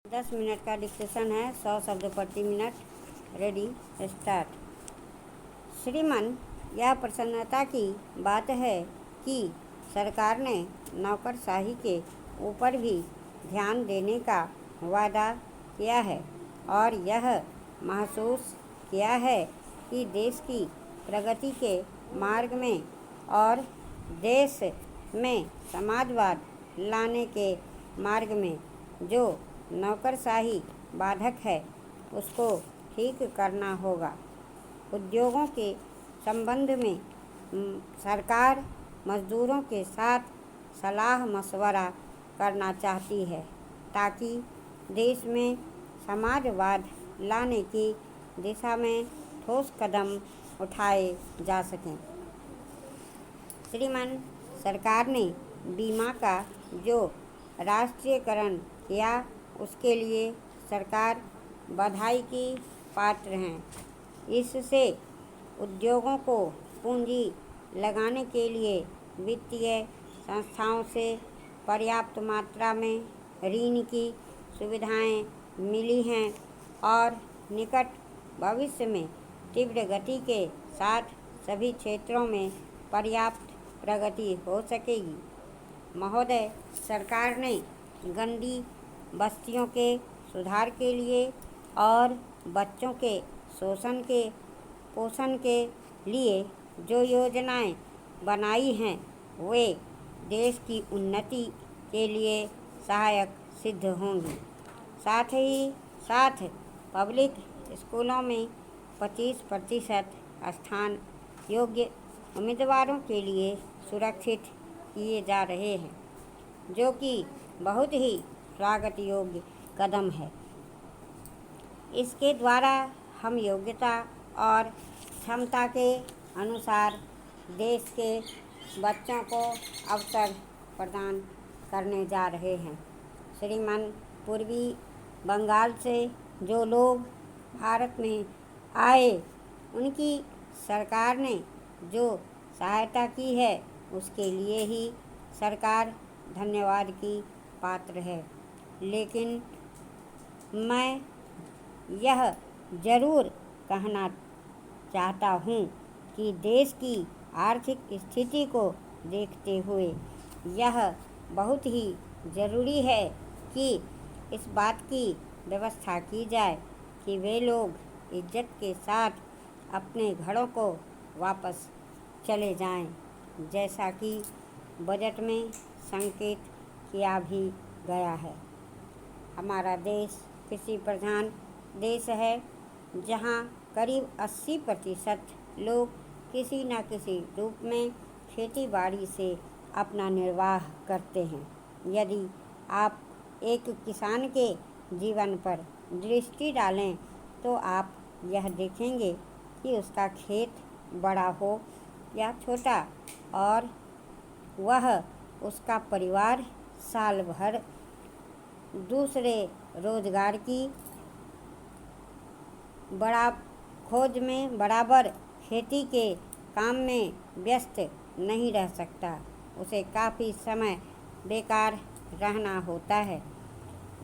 10 minute का dictation है, 100 शब्द प्रति मिनट। Ready, start. श्रीमान, यह प्रसन्नता की बात है कि सरकार ने नौकरशाही के ऊपर भी ध्यान देने का वादा किया है और यह महसूस किया है कि देश की प्रगति के मार्ग में और देश में समाजवाद लाने के मार्ग में जो नौकरशाही बाधक है उसको ठीक करना होगा। उद्योगों के संबंध में सरकार मजदूरों के साथ सलाह मशवरा करना चाहती है ताकि देश में समाजवाद लाने की दिशा में ठोस कदम उठाए जा सकें। श्रीमान, सरकार ने बीमा का जो राष्ट्रीयकरण किया उसके लिए सरकार बधाई की पात्र हैं। इससे उद्योगों को पूंजी लगाने के लिए वित्तीय संस्थाओं से पर्याप्त मात्रा में ऋण की सुविधाएं मिली हैं और निकट भविष्य में तीव्र गति के साथ सभी क्षेत्रों में पर्याप्त प्रगति हो सकेगी। महोदय, सरकार ने गंदी बस्तियों के सुधार के लिए और बच्चों के पोषण के लिए जो योजनाएं बनाई हैं वे देश की उन्नति के लिए सहायक सिद्ध होंगी। साथ ही साथ पब्लिक स्कूलों में 25% स्थान योग्य उम्मीदवारों के लिए सुरक्षित किए जा रहे हैं, जो कि बहुत ही स्वागत योग्य कदम है। इसके द्वारा हम योग्यता और क्षमता के अनुसार देश के बच्चों को अवसर प्रदान करने जा रहे हैं। श्रीमान, पूर्वी बंगाल से जो लोग भारत में आए उनकी सरकार ने जो सहायता की है उसके लिए ही सरकार धन्यवाद की पात्र है। लेकिन मैं यह ज़रूर कहना चाहता हूँ कि देश की आर्थिक स्थिति को देखते हुए यह बहुत ही ज़रूरी है कि इस बात की व्यवस्था की जाए कि वे लोग इज्जत के साथ अपने घरों को वापस चले जाएं, जैसा कि बजट में संकेत किया भी गया है। हमारा देश कृषि प्रधान देश है, जहां करीब 80% लोग किसी न किसी रूप में खेती बाड़ी से अपना निर्वाह करते हैं। यदि आप एक किसान के जीवन पर दृष्टि डालें तो आप यह देखेंगे कि उसका खेत बड़ा हो या छोटा और वह उसका परिवार साल भर दूसरे रोजगार की खोज में बराबर खेती के काम में व्यस्त नहीं रह सकता। उसे काफ़ी समय बेकार रहना होता है।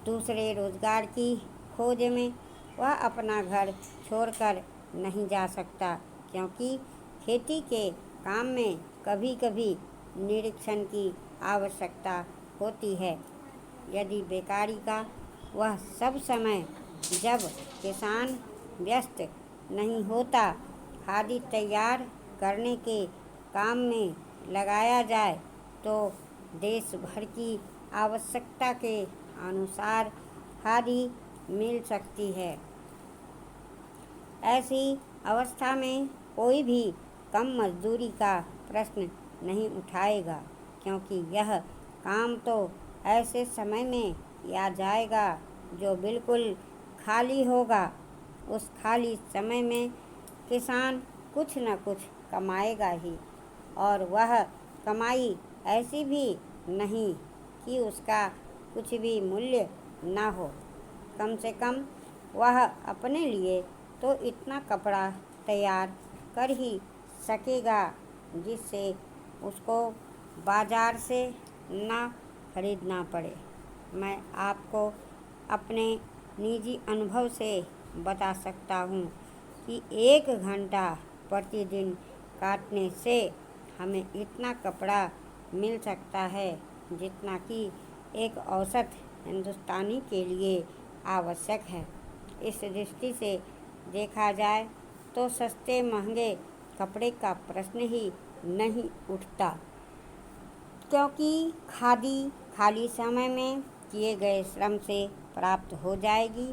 दूसरे रोजगार की खोज में वह अपना घर छोड़कर नहीं जा सकता, क्योंकि खेती के काम में कभी कभी निरीक्षण की आवश्यकता होती है। यदि बेकारी का वह सब समय जब किसान व्यस्त नहीं होता खादी तैयार करने के काम में लगाया जाए तो देश भर की आवश्यकता के अनुसार खादी मिल सकती है। ऐसी अवस्था में कोई भी कम मजदूरी का प्रश्न नहीं उठाएगा, क्योंकि यह काम तो ऐसे समय में किया जाएगा जो बिल्कुल खाली होगा। उस खाली समय में किसान कुछ न कुछ कमाएगा ही, और वह कमाई ऐसी भी नहीं कि उसका कुछ भी मूल्य ना हो। कम से कम वह अपने लिए तो इतना कपड़ा तैयार कर ही सकेगा जिससे उसको बाजार से ना खरीदना पड़े। मैं आपको अपने निजी अनुभव से बता सकता हूँ कि 1 घंटा प्रतिदिन काटने से हमें इतना कपड़ा मिल सकता है जितना कि एक औसत हिंदुस्तानी के लिए आवश्यक है। इस दृष्टि से देखा जाए तो सस्ते महंगे कपड़े का प्रश्न ही नहीं उठता, क्योंकि खादी खाली समय में किए गए श्रम से प्राप्त हो जाएगी।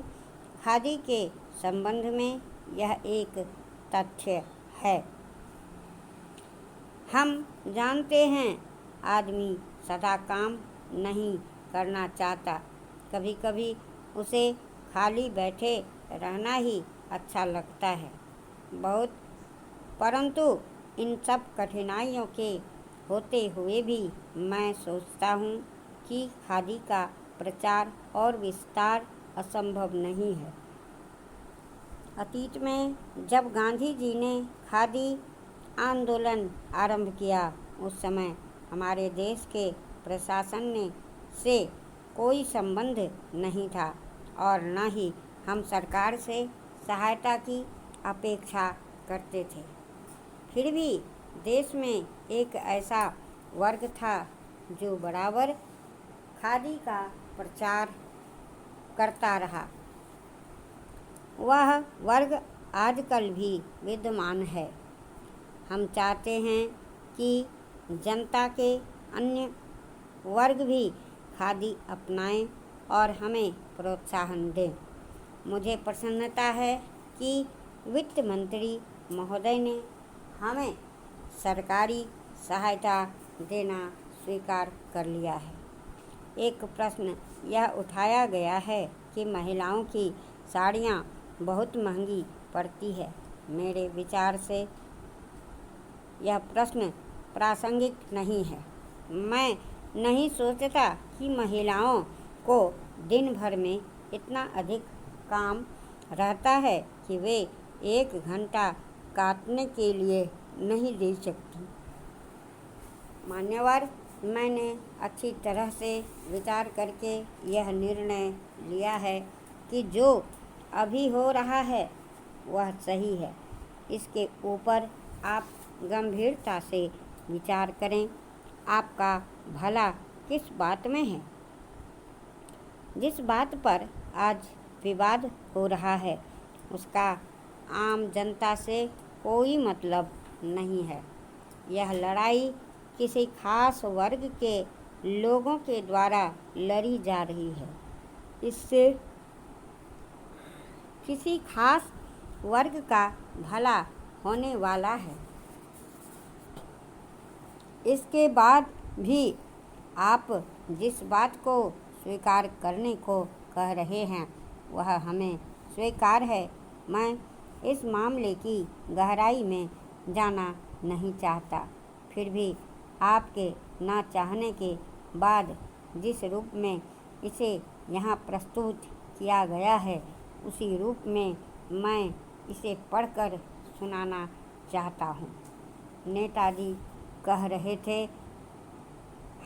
खादी के संबंध में यह एक तथ्य है। हम जानते हैं आदमी सदा काम नहीं करना चाहता, कभी कभी उसे खाली बैठे रहना ही अच्छा लगता है बहुत। परंतु इन सब कठिनाइयों के होते हुए भी मैं सोचता हूँ कि खादी का प्रचार और विस्तार असंभव नहीं है। अतीत में जब गांधी जी ने खादी आंदोलन आरंभ किया, उस समय हमारे देश के प्रशासन से कोई संबंध नहीं था और न ही हम सरकार से सहायता की अपेक्षा करते थे। फिर भी देश में एक ऐसा वर्ग था जो बराबर खादी का प्रचार करता रहा। वह वर्ग आजकल भी विद्यमान है। हम चाहते हैं कि जनता के अन्य वर्ग भी खादी अपनाएं और हमें प्रोत्साहन दें। मुझे प्रसन्नता है कि वित्त मंत्री महोदय ने हमें सरकारी सहायता देना स्वीकार कर लिया है। एक प्रश्न यह उठाया गया है कि महिलाओं की साड़ियाँ बहुत महंगी पड़ती है। मेरे विचार से यह प्रश्न प्रासंगिक नहीं है। मैं नहीं सोचता कि महिलाओं को दिन भर में इतना अधिक काम रहता है कि वे 1 घंटा काटने के लिए नहीं दे सकती। मान्यवर, मैंने अच्छी तरह से विचार करके यह निर्णय लिया है कि जो अभी हो रहा है वह सही है। इसके ऊपर आप गंभीरता से विचार करें। आपका भला किस बात में है? जिस बात पर आज विवाद हो रहा है उसका आम जनता से कोई मतलब नहीं है। यह लड़ाई किसी खास वर्ग के लोगों के द्वारा लड़ी जा रही है। इससे किसी खास वर्ग का भला होने वाला है। इसके बाद भी आप जिस बात को स्वीकार करने को कह रहे हैं वह हमें स्वीकार है। मैं इस मामले की गहराई में जाना नहीं चाहता, फिर भी आपके ना चाहने के बाद जिस रूप में इसे यहाँ प्रस्तुत किया गया है उसी रूप में मैं इसे पढ़कर सुनाना चाहता हूँ। नेताजी कह रहे थे,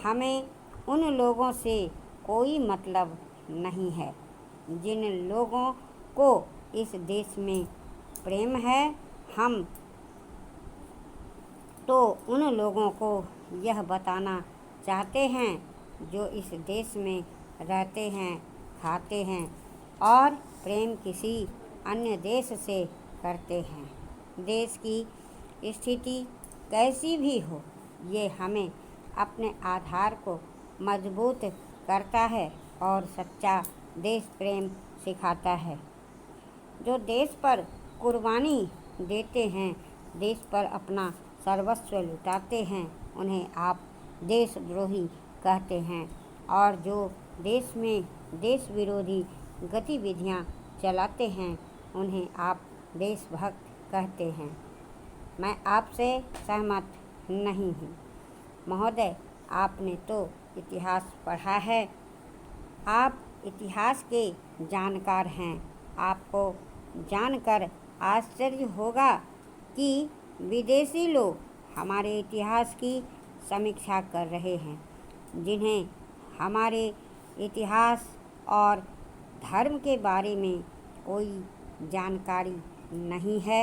हमें उन लोगों से कोई मतलब नहीं है जिन लोगों को इस देश में प्रेम है। हम तो उन लोगों को यह बताना चाहते हैं जो इस देश में रहते हैं, खाते हैं और प्रेम किसी अन्य देश से करते हैं। देश की स्थिति कैसी भी हो, ये हमें अपने आधार को मजबूत करता है और सच्चा देश प्रेम सिखाता है। जो देश पर कुर्बानी देते हैं, देश पर अपना सर्वस्व लुटाते हैं, उन्हें आप देशद्रोही कहते हैं और जो देश में देश विरोधी गतिविधियां चलाते हैं उन्हें आप देशभक्त कहते हैं। मैं आपसे सहमत नहीं हूँ। महोदय, आपने तो इतिहास पढ़ा है, आप इतिहास के जानकार हैं। आपको जानकर आश्चर्य होगा कि विदेशी लोग हमारे इतिहास की समीक्षा कर रहे हैं, जिन्हें हमारे इतिहास और धर्म के बारे में कोई जानकारी नहीं है